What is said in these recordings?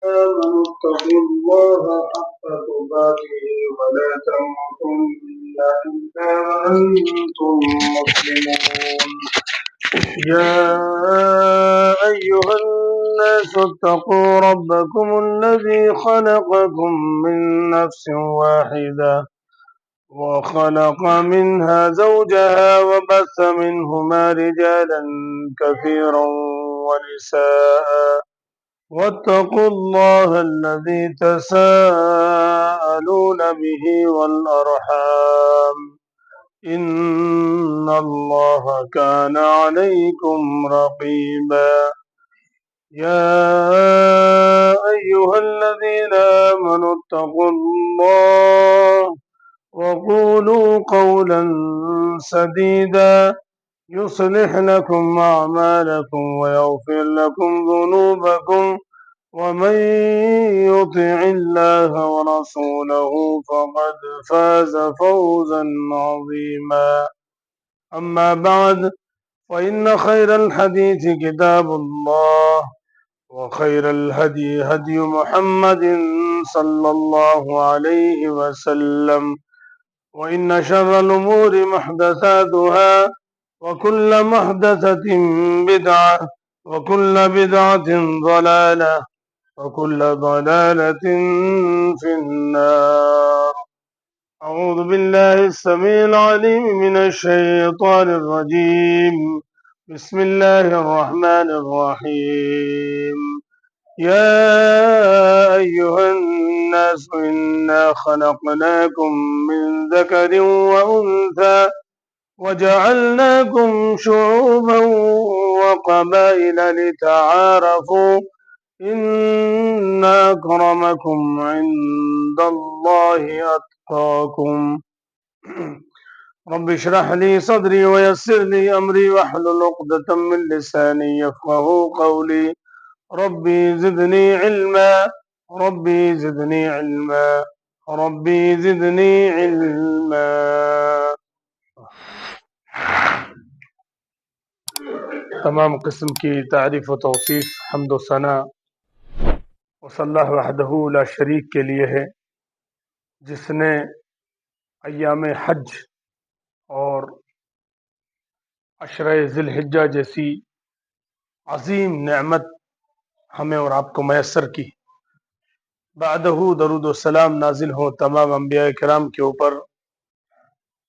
آمنوا اتقوا الله حق تقاته ولا تموتن إلا وأنتم مسلمون. يا أيها الناس اتقوا ربكم الذي خلقكم من نفس واحدة وخلق منها زوجها وبث منهما رجالا كثيرا ونساء واتقوا الله الذي تساءلون به والأرحام إن الله كان عليكم رقيبا. يا أيها الذين آمنوا اتقوا الله وقولوا قولا سديدا يصلح لكم أعمالكم ويغفر لكم ذنوبكم ومن يطع الله ورسوله فقد فاز فوزا عظيما. أما بعد فإن خير الحديث كتاب الله وخير الهدي هدي محمد صلى الله عليه وسلم وإن شر الأمور محدثاتها وكل محدثة بدعة وكل بدعة ضلالة وكل ضلالة في النار. أعوذ بالله السميع العليم من الشيطان الرجيم. بسم الله الرحمن الرحيم. يا أيها الناس إنا خلقناكم من ذكر وأنثى وجعلناكم شعوبا وقبائل لتعارفوا إن أكرمكم عند الله أتقاكم. رب اشرح لي صدري ويسر لي أمري واحلل عقدة من لساني يفقهوا قولي. ربي زدني علما ربي زدني علما ربي زدني علما. تمام قسم کی تعریف و توصیف حمد و ثنا وصلی اللہ وحدہ لا شریک کے لیے ہے، جس نے ایام حج اور عشرہ ذی الحجہ جیسی عظیم نعمت ہمیں اور آپ کو میسر کی۔ بعدہ درود و سلام نازل ہو تمام انبیاء کرام کے اوپر،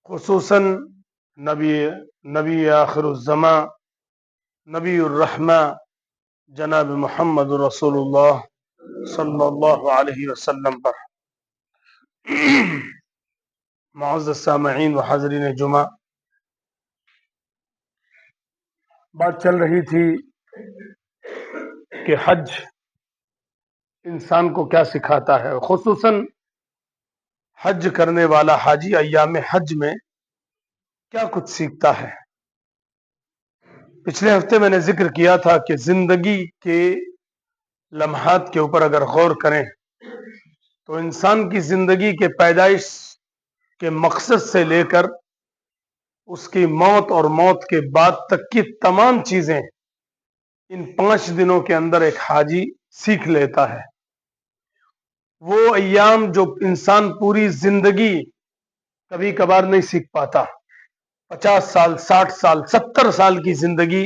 خصوصاً نبی آخر الزماں نبی الرحمہ جناب محمد رسول اللہ صلی اللہ علیہ وسلم پر۔ معزز سامعین و حاضرین جمعہ، بات چل رہی تھی کہ حج انسان کو کیا سکھاتا ہے، خصوصاً حج کرنے والا حاجی ایام حج میں کیا کچھ سیکھتا ہے۔ پچھلے ہفتے میں نے ذکر کیا تھا کہ زندگی کے لمحات کے اوپر اگر غور کریں تو انسان کی زندگی کے پیدائش کے مقصد سے لے کر اس کی موت اور موت کے بعد تک کی تمام چیزیں ان 5 دنوں کے اندر ایک حاجی سیکھ لیتا ہے۔ وہ ایام جو انسان پوری زندگی کبھی کبھار نہیں سیکھ پاتا، 50 سال 60 سال 70 سال کی زندگی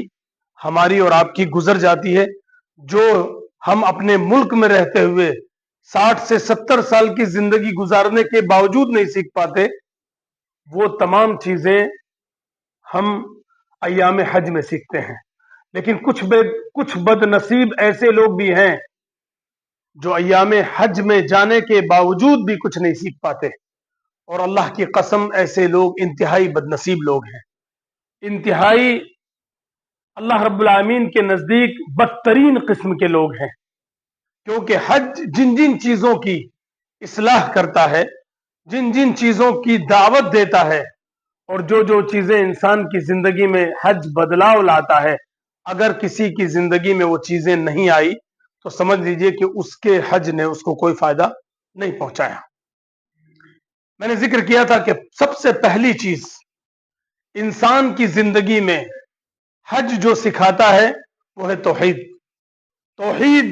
ہماری اور آپ کی گزر جاتی ہے، جو ہم اپنے ملک میں رہتے ہوئے 60 سے 70 سال کی زندگی گزارنے کے باوجود نہیں سیکھ پاتے، وہ تمام چیزیں ہم ایام حج میں سیکھتے ہیں۔ لیکن کچھ بد نصیب ایسے لوگ بھی ہیں جو ایام حج میں جانے کے باوجود بھی کچھ نہیں سیکھ پاتے، اور اللہ کی قسم ایسے لوگ انتہائی بد نصیب لوگ ہیں، انتہائی اللہ رب العالمین کے نزدیک بدترین قسم کے لوگ ہیں، کیونکہ حج جن جن چیزوں کی اصلاح کرتا ہے، جن جن چیزوں کی دعوت دیتا ہے، اور جو چیزیں انسان کی زندگی میں حج بدلاؤ لاتا ہے، اگر کسی کی زندگی میں وہ چیزیں نہیں آئی تو سمجھ لیجئے کہ اس کے حج نے اس کو کوئی فائدہ نہیں پہنچایا۔ میں نے ذکر کیا تھا کہ سب سے پہلی چیز انسان کی زندگی میں حج جو سکھاتا ہے وہ ہے توحید۔ توحید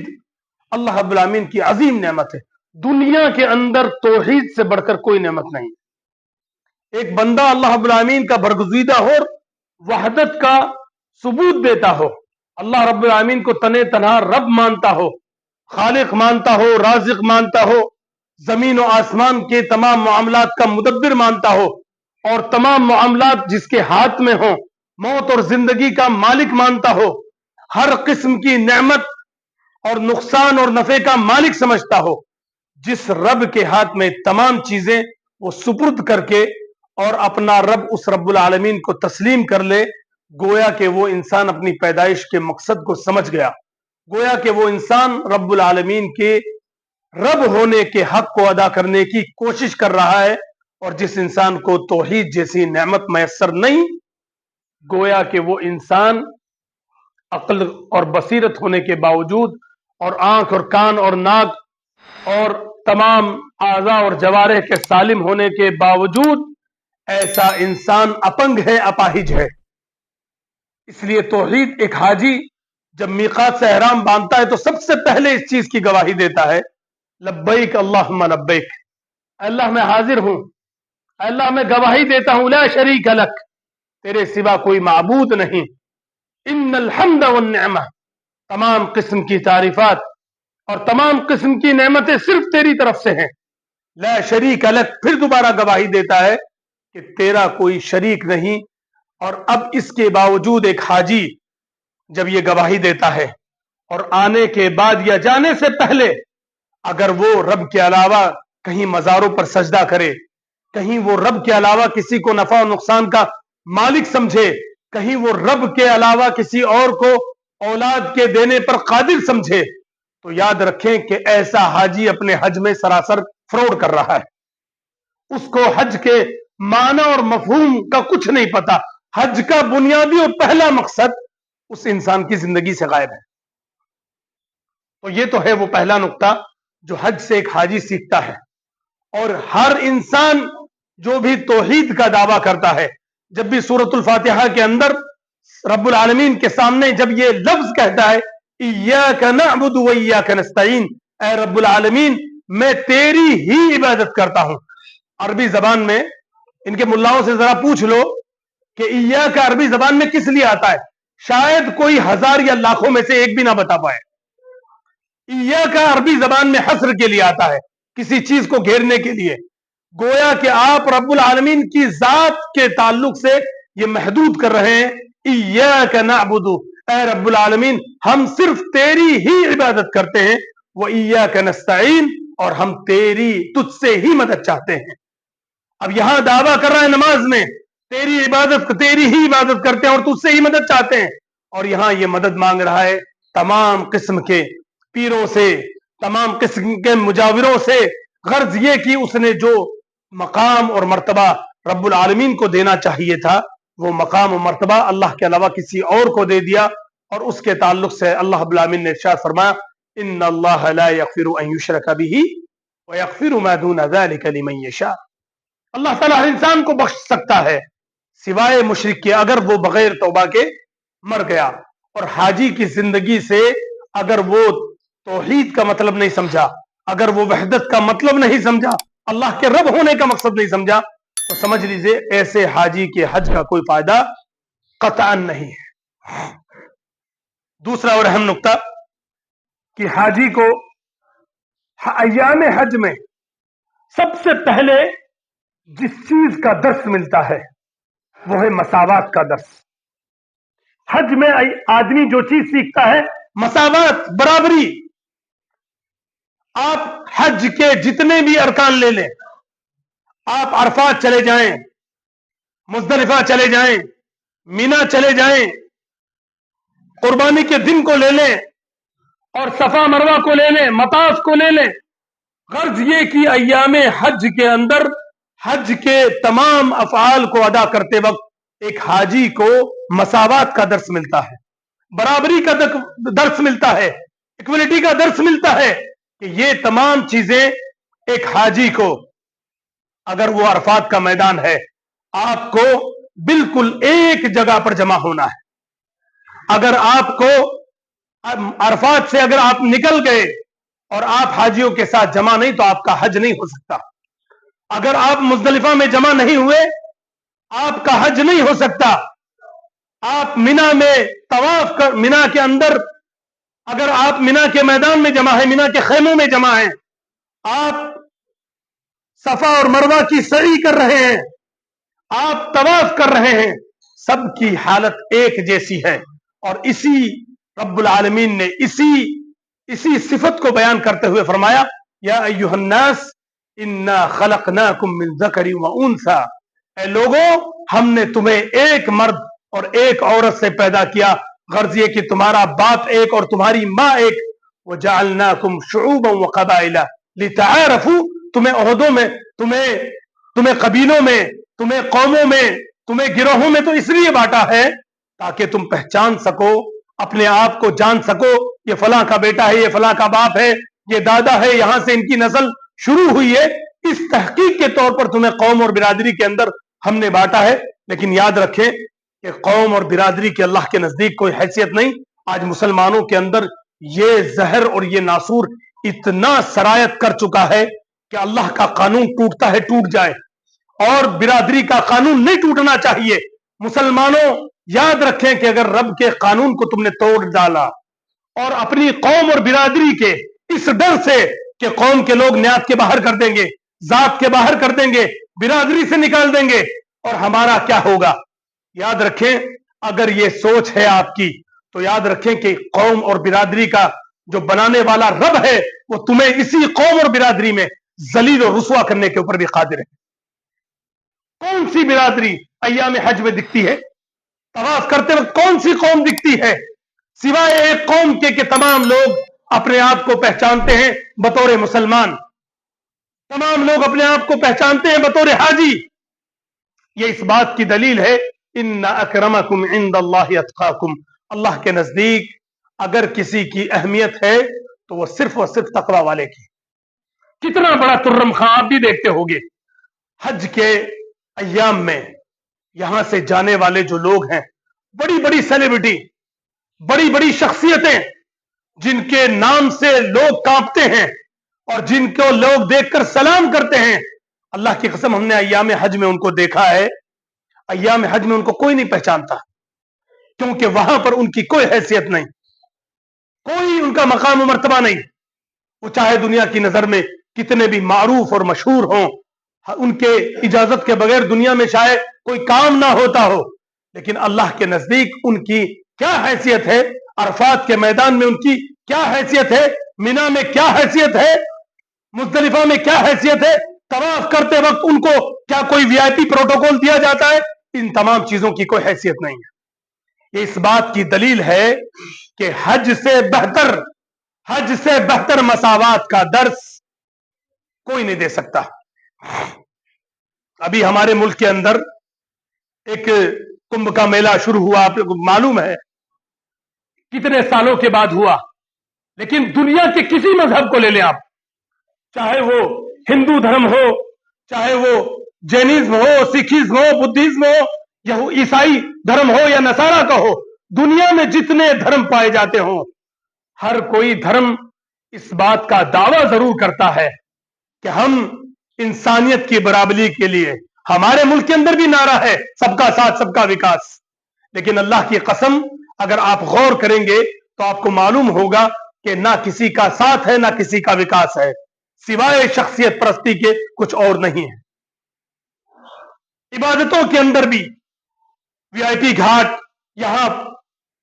اللہ رب العالمین کی عظیم نعمت ہے. دنیا کے اندر توحید سے بڑھ کر کوئی نعمت نہیں. ایک بندہ اللہ رب العالمین کا برگزیدہ ہو اور وحدت کا ثبوت دیتا ہو, اللہ رب العالمین کو تنے تنہا رب مانتا ہو, خالق مانتا ہو, رازق مانتا ہو, زمین و آسمان کے تمام معاملات کا مدبر مانتا ہو, اور تمام معاملات جس کے ہاتھ میں ہوں, موت اور زندگی کا مالک مانتا ہو, ہر قسم کی نعمت اور نقصان اور نفع کا مالک سمجھتا ہو, جس رب کے ہاتھ میں تمام چیزیں وہ سپرد کر کے اور اپنا رب اس رب العالمین کو تسلیم کر لے, گویا کہ وہ انسان اپنی پیدائش کے مقصد کو سمجھ گیا, گویا کہ وہ انسان رب العالمین کے رب ہونے کے حق کو ادا کرنے کی کوشش کر رہا ہے. اور جس انسان کو توحید جیسی نعمت میسر نہیں, گویا کہ وہ انسان عقل اور بصیرت ہونے کے باوجود اور آنکھ اور کان اور ناک اور تمام اعضاء اور جوارح کے سالم ہونے کے باوجود ایسا انسان اپنگ ہے, اپاہج ہے. اس لیے توحید ایک حاجی جب میقات سے احرام باندھتا ہے تو سب سے پہلے اس چیز کی گواہی دیتا ہے, لبیک اللہم لبیک, اللہ میں حاضر ہوں, اللہ میں گواہی دیتا ہوں, لا شریک لک, تیرے سوا کوئی معبود نہیں, ان الحمد والنعمہ, تمام قسم کی تعریفات اور تمام قسم کی نعمتیں صرف تیری طرف سے ہیں, لا شریک لک. پھر دوبارہ گواہی دیتا ہے کہ تیرا کوئی شریک نہیں. اور اب اس کے باوجود ایک حاجی جب یہ گواہی دیتا ہے اور آنے کے بعد یا جانے سے پہلے اگر وہ رب کے علاوہ کہیں مزاروں پر سجدہ کرے, کہیں وہ رب کے علاوہ کسی کو نفع و نقصان کا مالک سمجھے, کہیں وہ رب کے علاوہ کسی اور کو اولاد کے دینے پر قادر سمجھے, تو یاد رکھیں کہ ایسا حاجی اپنے حج میں سراسر فراڈ کر رہا ہے. اس کو حج کے معنی اور مفہوم کا کچھ نہیں پتا. حج کا بنیادی اور پہلا مقصد اس انسان کی زندگی سے غائب ہے. تو یہ تو ہے وہ پہلا نقطہ جو حج سے ایک حاجی سیکھتا ہے. اور ہر انسان جو بھی توحید کا دعویٰ کرتا ہے, جب بھی سورۃ الفاتحہ کے اندر رب العالمین کے سامنے جب یہ لفظ کہتا ہے ایاک نعبد و ایاک نستعین, اے رب العالمین میں تیری ہی عبادت کرتا ہوں. عربی زبان میں ان کے ملاؤں سے ذرا پوچھ لو کہ ایاک عربی زبان میں کس لیے آتا ہے, شاید کوئی ہزار یا لاکھوں میں سے ایک بھی نہ بتا پائے. ایاک عربی زبان میں حصر کے لیے آتا ہے, کسی چیز کو گھیرنے کے لیے. گویا کہ آپ رب العالمین کی ذات کے تعلق سے یہ محدود کر رہے ہیں, ایاک نعبد, اے رب العالمین ہم صرف تیری ہی عبادت کرتے ہیں, و ایاک نستعین, اور ہم تجھ سے ہی مدد چاہتے ہیں. اب یہاں دعویٰ کر رہا ہے نماز میں تیری ہی عبادت کرتے ہیں اور تجھ سے ہی مدد چاہتے ہیں, اور یہاں یہ مدد مانگ رہا ہے تمام قسم کے پیروں سے, تمام قسم کے مجاوروں سے. غرض یہ کہ اس نے جو مقام اور مرتبہ رب العالمین کو دینا چاہیے تھا وہ مقام و مرتبہ اللہ کے علاوہ کسی اور کو دے دیا. اور اس کے تعلق سے اللہ رب العالمین نے ارشاد فرمایا ان اللہ لا یغفر ان یشرک به ویغفر ما دون ذلک لمن یشاء. اللہ تعالیٰ ہر انسان کو بخش سکتا ہے سوائے مشرک کے, اگر وہ بغیر توبہ کے مر گیا. اور حاجی کی زندگی سے اگر وہ توحید کا مطلب نہیں سمجھا, اگر وہ وحدت کا مطلب نہیں سمجھا, اللہ کے رب ہونے کا مقصد نہیں سمجھا, تو سمجھ لیجئے ایسے حاجی کے حج کا کوئی فائدہ قطعا نہیں ہے. دوسرا اور اہم نقطہ کہ حاجی کو ایام حج میں سب سے پہلے جس چیز کا درس ملتا ہے وہ ہے مساوات کا درس. حج میں آدمی جو چیز سیکھتا ہے مساوات, برابری. آپ حج کے جتنے بھی ارکان لے لیں, آپ عرفات چلے جائیں, مزدلفہ چلے جائیں, مینا چلے جائیں, قربانی کے دن کو لے لیں اور صفا مروہ کو لے لیں, مطاف کو لے لیں. غرض یہ کہ ایام حج کے اندر حج کے تمام افعال کو ادا کرتے وقت ایک حاجی کو مساوات کا درس ملتا ہے, برابری کا درس ملتا ہے, ایکوالٹی کا درس ملتا ہے کہ یہ تمام چیزیں ایک حاجی کو, اگر وہ عرفات کا میدان ہے آپ کو بالکل ایک جگہ پر جمع ہونا ہے. اگر آپ کو عرفات سے اگر آپ نکل گئے اور آپ حاجیوں کے ساتھ جمع نہیں تو آپ کا حج نہیں ہو سکتا. اگر آپ مزدلفہ میں جمع نہیں ہوئے آپ کا حج نہیں ہو سکتا. آپ مینا میں طواف کر مینا کے اندر اگر آپ مینا کے میدان میں جمع ہیں, مینا کے خیموں میں جمع ہیں, آپ صفا اور مروہ کی سعی کر رہے ہیں, آپ طواف کر رہے ہیں, سب کی حالت ایک جیسی ہے. اور اسی رب العالمین نے اسی صفت کو بیان کرتے ہوئے فرمایا یا ایھا الناس انا خلقناکم من ذکر و انثی, اے لوگوں ہم نے تمہیں ایک مرد اور ایک عورت سے پیدا کیا, غرض یہ کہ تمہارا باپ ایک اور تمہاری ماں ایک. وجعلناکم شعوبا وقبائل لتعارفوا, تمہیں عہدوں میں تمہیں قبیلوں میں تمہیں قوموں میں تمہیں گروہوں میں تو اس لیے بانٹا ہے تاکہ تم پہچان سکو, اپنے آپ کو جان سکو, یہ فلاں کا بیٹا ہے, یہ فلاں کا باپ ہے, یہ دادا ہے, یہاں سے ان کی نسل شروع ہوئی ہے. اس تحقیق کے طور پر تمہیں قوم اور برادری کے اندر ہم نے بانٹا ہے. لیکن یاد رکھیں کہ قوم اور برادری کے اللہ کے نزدیک کوئی حیثیت نہیں. آج مسلمانوں کے اندر یہ زہر اور یہ ناسور اتنا سرایت کر چکا ہے کہ اللہ کا قانون ٹوٹتا ہے ٹوٹ جائے, اور برادری کا قانون نہیں ٹوٹنا چاہیے. مسلمانوں یاد رکھیں کہ اگر رب کے قانون کو تم نے توڑ ڈالا اور اپنی قوم اور برادری کے اس ڈر سے کہ قوم کے لوگ نیات کے باہر کر دیں گے, ذات کے باہر کر دیں گے, برادری سے نکال دیں گے, اور ہمارا کیا ہوگا, یاد رکھیں اگر یہ سوچ ہے آپ کی تو یاد رکھیں کہ قوم اور برادری کا جو بنانے والا رب ہے وہ تمہیں اسی قوم اور برادری میں ذلیل و رسوا کرنے کے اوپر بھی قادر ہے. کون سی برادری ایام حج میں دکھتی ہے؟ طواف کرتے وقت کون سی قوم دکھتی ہے سوائے ایک قوم کے کہ تمام لوگ اپنے آپ کو پہچانتے ہیں بطور مسلمان, تمام لوگ اپنے آپ کو پہچانتے ہیں بطور حاجی. یہ اس بات کی دلیل ہے ان اکرمکم عند اللہ اتقاکم, اللہ کے نزدیک اگر کسی کی اہمیت ہے تو وہ صرف اور صرف تقوی والے کی. کتنا بڑا ترم خاں آپ بھی دیکھتے ہوگے حج کے ایام میں یہاں سے جانے والے جو لوگ ہیں, بڑی بڑی سیلیبریٹی, بڑی بڑی شخصیتیں جن کے نام سے لوگ کانپتے ہیں اور جن کو لوگ دیکھ کر سلام کرتے ہیں, اللہ کی قسم ہم نے ایام حج میں ان کو دیکھا ہے, ایام حج میں ان کو کوئی نہیں پہچانتا کیونکہ وہاں پر ان کی کوئی حیثیت نہیں, کوئی ان کا مقام و مرتبہ نہیں. وہ چاہے دنیا کی نظر میں کتنے بھی معروف اور مشہور ہوں, ان کے اجازت کے بغیر دنیا میں شاید کوئی کام نہ ہوتا ہو, لیکن اللہ کے نزدیک ان کی کیا حیثیت ہے, عرفات کے میدان میں ان کی کیا حیثیت ہے, مینا میں کیا حیثیت ہے, مزدلفہ میں کیا حیثیت ہے, طواف کرتے وقت ان کو کیا کوئی وی آئی پی پروٹوکول دیا جاتا ہے, ان تمام چیزوں کی کوئی حیثیت نہیں ہے. یہ اس بات کی دلیل ہے کہ حج سے بہتر مساوات کا درس کوئی نہیں دے سکتا. ابھی ہمارے ملک کے اندر ایک کمبھ کا میلہ شروع ہوا, آپ کو معلوم ہے کتنے سالوں کے بعد ہوا, لیکن دنیا کے کسی مذہب کو لے لیں آپ, چاہے وہ ہندو دھرم ہو, چاہے وہ جینزم ہو, سکھزم ہو, بدھزم ہو, یا وہ عیسائی دھرم ہو یا نصارہ کا ہو, دنیا میں جتنے دھرم پائے جاتے ہوں ہر کوئی دھرم اس بات کا دعویٰ ضرور کرتا ہے کہ ہم انسانیت کی برابری کے لیے, ہمارے ملک کے اندر بھی نعرہ ہے سب کا ساتھ سب کا وکاس, لیکن اللہ کی قسم اگر آپ غور کریں گے تو آپ کو معلوم ہوگا کہ نہ کسی کا ساتھ ہے نہ کسی کا وکاس ہے, سوائے شخصیت پرستی کے کچھ اور نہیں ہے. عبادتوں کے اندر بھی وی آئی پی گھاٹ, یہاں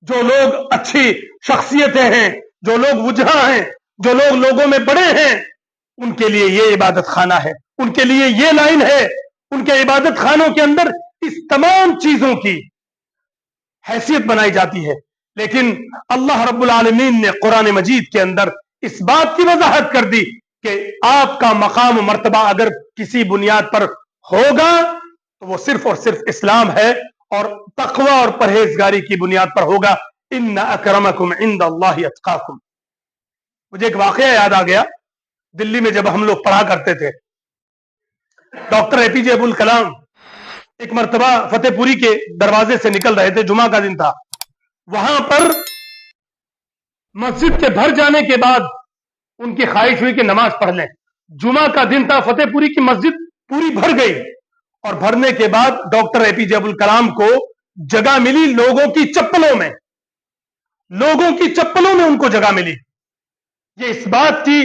جو لوگ اچھی شخصیتیں ہیں, جو لوگ وجہاں ہیں, جو لوگ لوگوں میں بڑے ہیں, ان کے لیے یہ عبادت خانہ ہے, ان کے لیے یہ لائن ہے, ان کے عبادت خانوں کے اندر اس تمام چیزوں کی حیثیت بنائی جاتی ہے. لیکن اللہ رب العالمین نے قرآن مجید کے اندر اس بات کی وضاحت کر دی کہ آپ کا مقام و مرتبہ اگر کسی بنیاد پر ہوگا تو وہ صرف اور صرف اسلام ہے اور تقوی اور پرہیزگاری کی بنیاد پر ہوگا. ان اکرمکم عند اللہ اتقاکم. مجھے ایک واقعہ یاد آ گیا, دلی میں جب ہم لوگ پڑھا کرتے تھے, ڈاکٹر اے پی جے ابو الکلام ایک مرتبہ فتح پوری کے دروازے سے نکل رہے تھے, جمعہ کا دن تھا, وہاں پر مسجد کے بھر جانے کے بعد ان کی خواہش ہوئی کہ نماز پڑھ لیں. جمعہ کا دن تھا, فتح پوری کی مسجد پوری بھر گئی, اور بھرنے کے بعد ڈاکٹر اے پی جے عبد الکلام کو جگہ ملی لوگوں کی چپلوں میں, لوگوں کی چپلوں میں ان کو جگہ ملی. یہ اس بات کی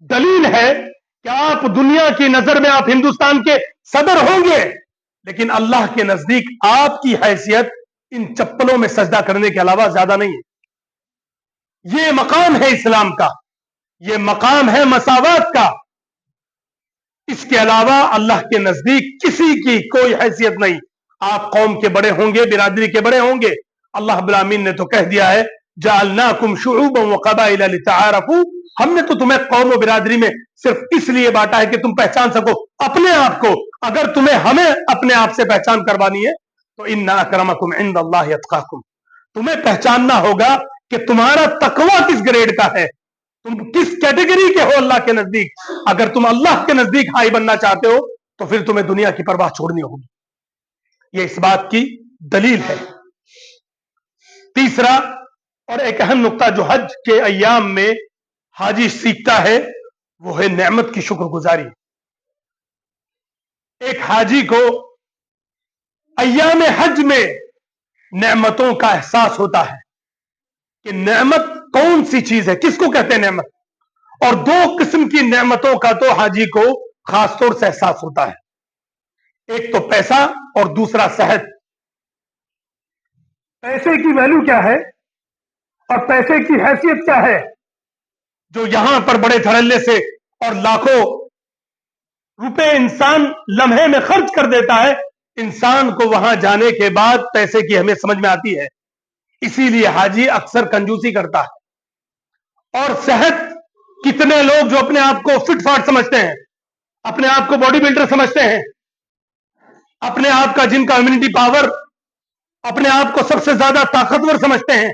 دلیل ہے کہ آپ دنیا کی نظر میں آپ ہندوستان کے صدر ہوں گے, لیکن اللہ کے نزدیک آپ کی حیثیت ان چپلوں میں سجدہ کرنے کے علاوہ زیادہ نہیں ہے. یہ مقام ہے اسلام کا, یہ مقام ہے مساوات کا. اس کے علاوہ اللہ کے نزدیک کسی کی کوئی حیثیت نہیں. آپ قوم کے بڑے ہوں گے, برادری کے بڑے ہوں گے. اللہ رب العالمین نے تو کہہ دیا ہے جعلناکم شعوبا وقبائل لتعارفوا, ہم نے تو تمہیں قوم و برادری میں صرف اس لیے بانٹا ہے کہ تم پہچان سکو اپنے آپ کو. اگر تمہیں ہمیں اپنے آپ سے پہچان کروانی ہے تو ان اکرمکم عند اللہ اتقاکم, تمہیں پہچاننا ہوگا کہ تمہارا تقوی کس گریڈ کا ہے, تم کس کیٹیگری کے ہو اللہ کے نزدیک. اگر تم اللہ کے نزدیک ہائی بننا چاہتے ہو تو پھر تمہیں دنیا کی پرواہ چھوڑنی ہوگی. یہ اس بات کی دلیل ہے. تیسرا اور ایک اہم نقطہ جو حج کے ایام میں حاجی سیکھتا ہے وہ ہے نعمت کی شکر گزاری. ایک حاجی کو ایام حج میں نعمتوں کا احساس ہوتا ہے کہ نعمت کون سی چیز ہے, کس کو کہتے ہیں نعمت. اور دو قسم کی نعمتوں کا تو حاجی کو خاص طور سے احساس ہوتا ہے, ایک تو پیسہ اور دوسرا صحت. پیسے کی ویلیو کیا ہے اور پیسے کی حیثیت کیا ہے, جو یہاں پر بڑے دھڑلے سے اور لاکھوں روپے انسان لمحے میں خرچ کر دیتا ہے, انسان کو وہاں جانے کے بعد پیسے کی اہمیت سمجھ میں آتی ہے. اسی لیے حاجی اکثر کنجوسی کرتا ہے. اور صحت, کتنے لوگ جو اپنے آپ کو فٹ فاٹ سمجھتے ہیں, اپنے آپ کو باڈی بلڈر سمجھتے ہیں, اپنے آپ کا جن کا امیونٹی پاور اپنے آپ کو سب سے زیادہ طاقتور سمجھتے ہیں,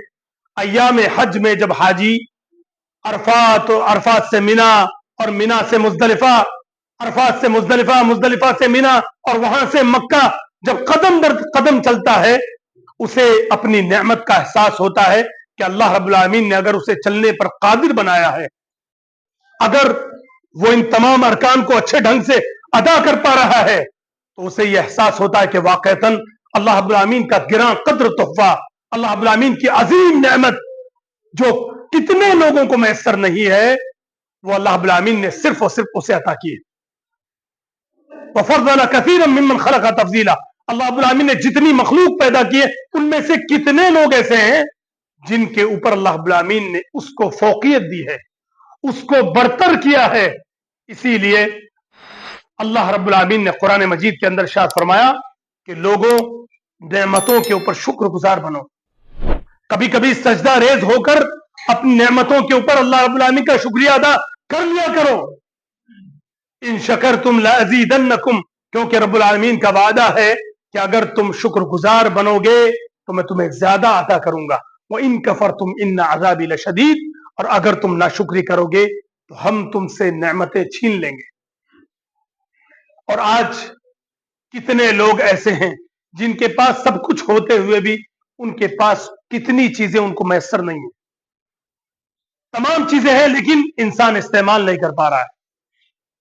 ایام حج میں جب حاجی عرفات سے مینا اور مینا سے مزدلفہ, عرفات سے مزدلفہ, مزدلفہ سے مینا اور وہاں سے مکہ جب قدم در قدم چلتا ہے, اسے اپنی نعمت کا احساس ہوتا ہے کہ اللہ رب العالمین نے اگر اسے چلنے پر قادر بنایا ہے, اگر وہ ان تمام ارکان کو اچھے ڈھنگ سے ادا کر پا رہا ہے, تو اسے یہ احساس ہوتا ہے کہ واقعتاً اللہ رب العالمین کا گراں قدر تحفہ, اللہ رب العالمین کی عظیم نعمت جو کتنے لوگوں کو میسر نہیں ہے, وہ اللہ رب العالمین نے صرف اور صرف اسے عطا کی ہے. وَفَضَّلَ كَثِيرًا مِّمَّنْ خَلَقَ تَفْضِيلًا, اللہ رب العالمین نے جتنی مخلوق پیدا کی ہے ان میں سے کتنے لوگ ایسے ہیں جن کے اوپر اللہ رب العالمین نے اس کو فوقیت دی ہے, اس کو برتر کیا ہے. اسی لیے اللہ رب العالمین نے قرآن مجید کے اندر ارشاد فرمایا کہ لوگوں نعمتوں کے اوپر شکر گزار بنو, کبھی کبھی سجدہ ریز ہو کر اپنی نعمتوں کے اوپر اللہ رب العالمین کا شکریہ ادا کر لیا کرو. ان شکرتم لازیدنکم, کیونکہ رب العالمین کا وعدہ ہے کہ اگر تم شکر گزار بنو گے تو میں تمہیں زیادہ عطا کروں گا. وَإِن كَفَرْتُمْ إِنَّ عَذَابِي لَشَدِيدٌ, اور اگر تم ناشکری کرو گے تو ہم تم سے نعمتیں چھین لیں گے. اور آج کتنے لوگ ایسے ہیں جن کے پاس سب کچھ ہوتے ہوئے بھی ان کے پاس کتنی چیزیں ان کو میسر نہیں ہیں. تمام چیزیں ہیں لیکن انسان استعمال نہیں کر پا رہا ہے.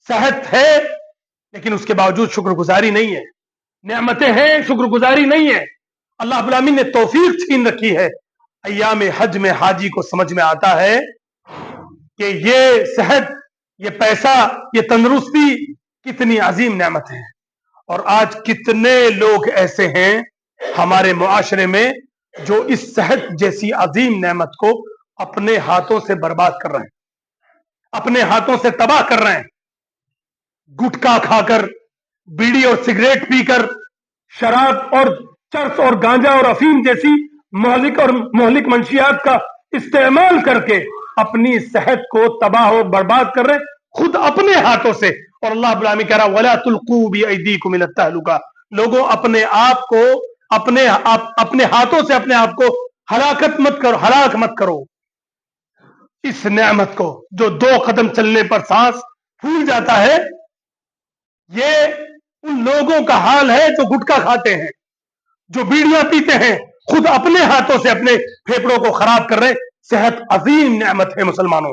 صحت ہے لیکن اس کے باوجود شکر گزاری نہیں ہے, نعمتیں ہیں شکر گزاری نہیں ہے. اللہ رب العالمین نے توفیق چھین رکھی ہے. ایام حج میں حاجی کو سمجھ میں آتا ہے کہ یہ صحت, یہ پیسہ, یہ تندرستی کتنی عظیم نعمت ہے. اور آج کتنے لوگ ایسے ہیں ہمارے معاشرے میں جو اس صحت جیسی عظیم نعمت کو اپنے ہاتھوں سے برباد کر رہے ہیں, اپنے ہاتھوں سے تباہ کر رہے ہیں. گٹکا کھا کر, بیڑی اور سگریٹ پی کر, شراب اور چرس اور گانجا اور افیم جیسی مہلک منشیات کا استعمال کر کے اپنی صحت کو تباہ اور برباد کر رہے ہیں خود اپنے ہاتھوں سے. اور اللہ رب العالمین کہہ رہا وَلَا تُلْقُوا بِأَيْدِيكُمْ إِلَى التَّهْلُكَةِ, لوگوں اپنے آپ کو اپنے ہاتھوں سے اپنے آپ کو ہلاک مت کرو. اس نعمت کو جو 2 قدم چلنے پر سانس پھول جاتا ہے, یہ ان لوگوں کا حال ہے جو گٹکا کھاتے ہیں, جو بیڑیاں پیتے ہیں, خود اپنے ہاتھوں سے اپنے پھیپڑوں کو خراب کر رہے ہیں. صحت عظیم نعمت ہے مسلمانوں.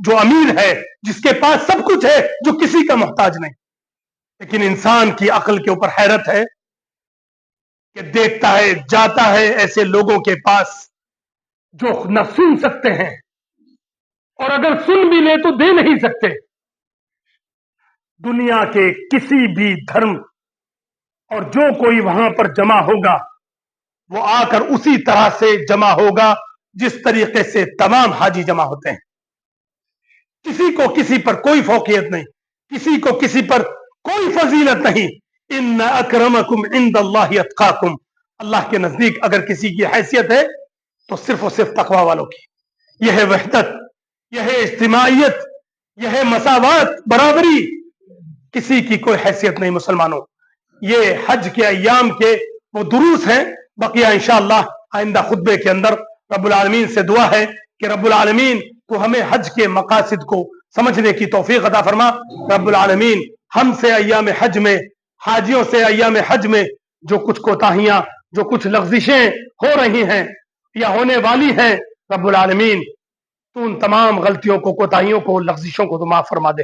جو امیر ہے، جس کے پاس سب کچھ ہے، جو کسی کا محتاج نہیں. لیکن انسان کی عقل کے اوپر حیرت ہے کہ دیکھتا ہے، جاتا ہے ایسے لوگوں کے پاس جو نہ سن سکتے ہیں، اور اگر سن بھی لے تو دے نہیں سکتے. دنیا کے کسی بھی دھرم اور جو کوئی وہاں پر جمع ہوگا وہ آ کر اسی طرح سے جمع ہوگا جس طریقے سے تمام حاجی جمع ہوتے ہیں. کسی کو کسی پر کوئی فوقیت نہیں، کسی کو کسی پر کوئی فضیلت نہیں. ان اکرمکم عند اللہ اتقاکم. اللہ کے نزدیک اگر کسی کی حیثیت ہے تو صرف اور صرف تقوی والوں کی. یہ ہے وحدت، یہ ہے اجتماعیت، یہ ہے مساوات، برابری. کسی کی کوئی حیثیت نہیں مسلمانوں. یہ حج کے ایام کے وہ دروس ہیں. بقیہ انشاءاللہ آئندہ خطبے کے اندر رب العالمین سے دعا ہے کہ رب العالمین تو ہمیں حج کے مقاصد کو سمجھنے کی توفیق عطا فرما. رب العالمین ہم سے ایام حج میں، حاجیوں سے ایام حج میں جو کچھ کوتاہیاں، جو کچھ لغزشیں ہو رہی ہیں یا ہونے والی ہیں، رب العالمین تو ان تمام غلطیوں کو، کوتاہیوں کو، لغزشوں کو تو معاف فرما دے.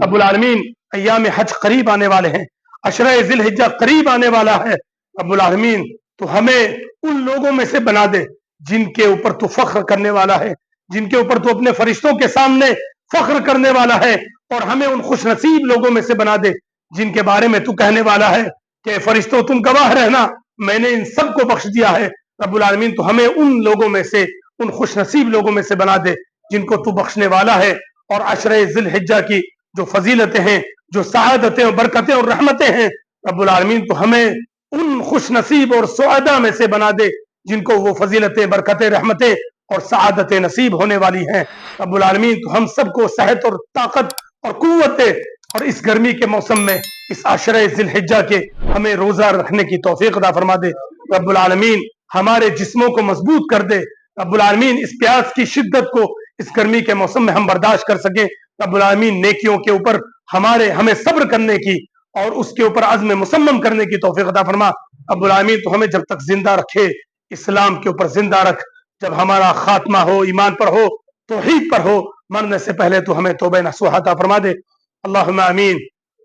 رب العالمین ایام حج قریب آنے والے ہیں، عشرہ ذی الحجہ قریب آنے والا ہے. رب العالمین تو ہمیں ان لوگوں میں سے بنا دے جن کے اوپر تو فخر کرنے والا ہے، جن کے اوپر تو اپنے فرشتوں کے سامنے فخر کرنے والا ہے. اور ہمیں ان خوش نصیب لوگوں میں سے بنا دے جن کے بارے میں تو کہنے والا ہے کہ فرشتوں تم گواہ رہنا، میں نے ان سب کو بخش دیا ہے. رب العالمین تو ہمیں ان لوگوں میں سے، ان خوش نصیب لوگوں میں سے بنا دے جن کو تو بخشنے والا ہے. اور عشرہ ذی الحجہ کی جو فضیلتیں ہیں، جو سعادتیں اور برکتیں اور رحمتیں ہیں، رب العالمین تو ہمیں ان خوش نصیب اور سعداء میں سے بنا دے جن کو وہ فضیلتیں، برکتیں، رحمتیں اور سعادتیں نصیب ہونے والی ہیں. رب العالمین تو ہم سب کو صحت اور طاقت اور قوت دے، اور اس گرمی کے موسم میں اس عشرہ ذی الحجہ کے ہمیں روزہ رکھنے کی توفیق عطا فرما دے. رب العالمین ہمارے جسموں کو مضبوط کر دے. رب العالمین اس پیاس کی شدت کو اس گرمی کے موسم میں ہم برداشت کر سکیں. رب العالمین نیکیوں کے اوپر ہمیں صبر کرنے کی اور اس کے اوپر عزم مصمم کرنے کی توفیق عطا فرما. رب العالمین تو ہمیں جب تک زندہ رکھے اسلام کے اوپر زندہ رکھ. جب ہمارا خاتمہ ہو ایمان پر ہو، توحید پر ہو، مرنے سے پہلے تو ہمیں توبہ نصوح عطا فرما دے. اللہم آمین،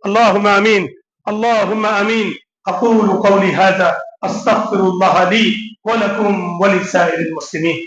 اللہم آمین، اللہم آمین. اقول قولی ھذا استغفر اللہ لی ولکم ولسائر المسلمین.